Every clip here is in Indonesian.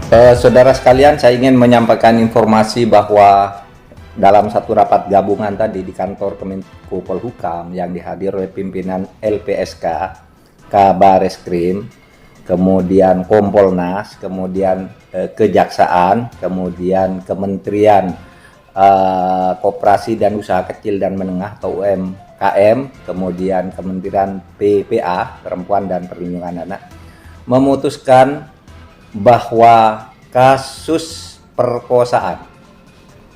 Saudara sekalian, saya ingin menyampaikan informasi bahwa dalam satu rapat gabungan tadi di kantor Kemenko Polhukam yang dihadiri oleh pimpinan LPSK, Kabareskrim, kemudian Kompolnas, kemudian Kejaksaan, kemudian Kementerian Koperasi dan Usaha Kecil dan Menengah atau UMKM, kemudian Kementerian PPA, Perempuan dan Perlindungan Anak, memutuskan bahwa kasus perkosaan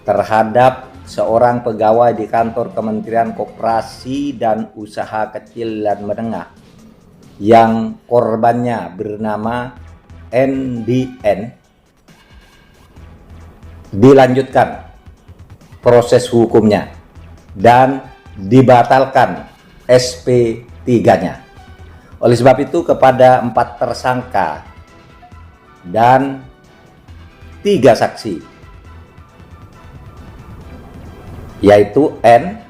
terhadap seorang pegawai di kantor Kementerian Koperasi dan Usaha Kecil dan Menengah yang korbannya bernama NDN dilanjutkan proses hukumnya dan dibatalkan SP3-nya. Oleh sebab itu, kepada 4 tersangka dan 3 saksi, yaitu N,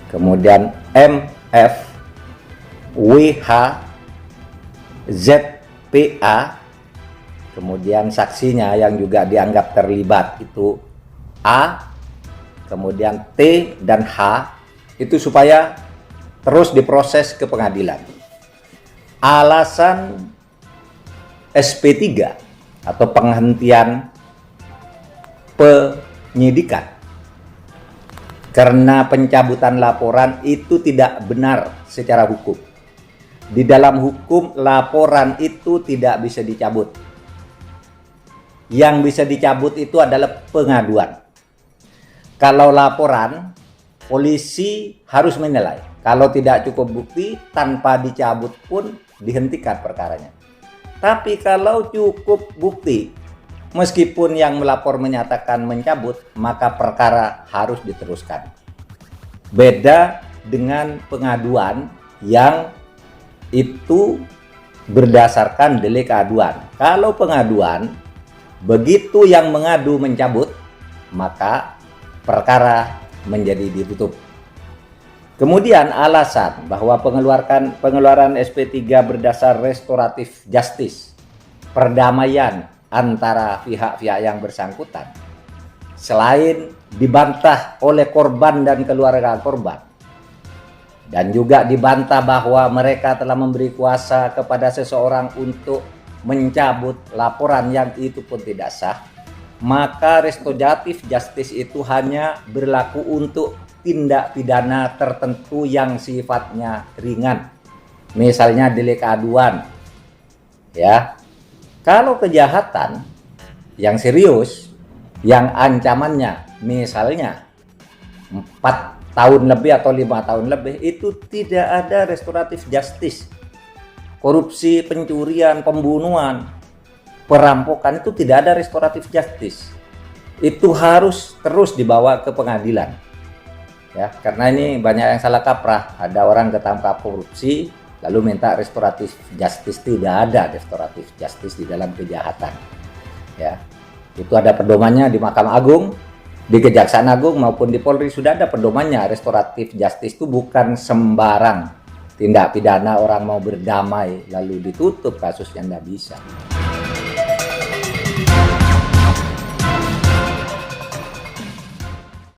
kemudian MF, WH, ZPA, kemudian saksinya yang juga dianggap terlibat itu A, kemudian T dan H, itu supaya terus diproses ke pengadilan. Alasan SP3 atau penghentian penyidikan karena pencabutan laporan itu tidak benar secara hukum. Di dalam hukum, laporan itu tidak bisa dicabut. Yang bisa dicabut itu adalah pengaduan. Kalau laporan, polisi harus menilai. Kalau tidak cukup bukti, tanpa dicabut pun dihentikan perkaranya. Tapi kalau cukup bukti, meskipun yang melapor menyatakan mencabut, maka perkara harus diteruskan. Beda dengan pengaduan yang itu berdasarkan delik aduan. Kalau pengaduan, begitu yang mengadu mencabut, maka perkara menjadi ditutup. Kemudian alasan bahwa pengeluaran SP3 berdasar restoratif justice, perdamaian antara pihak-pihak yang bersangkutan, selain dibantah oleh korban dan keluarga korban, dan juga dibantah bahwa mereka telah memberi kuasa kepada seseorang untuk mencabut laporan yang itu pun tidak sah, maka restoratif justice itu hanya berlaku untuk tindak pidana tertentu yang sifatnya ringan, misalnya delik aduan, ya. Kalau kejahatan yang serius, yang ancamannya misalnya 4 tahun lebih atau 5 tahun lebih, itu tidak ada restoratif justice. Korupsi, pencurian, pembunuhan, perampokan itu tidak ada restoratif justice. Itu harus terus dibawa ke pengadilan. Ya, karena ini banyak yang salah kaprah. Ada orang ketangkap korupsi lalu minta restoratif justice. Tidak ada restoratif justice di dalam kejahatan. Ya, itu ada pedomannya di Mahkamah Agung, di Kejaksaan Agung maupun di Polri sudah ada pedomannya. Restoratif justice itu bukan sembarang tindak pidana orang mau berdamai lalu ditutup kasusnya, tidak bisa.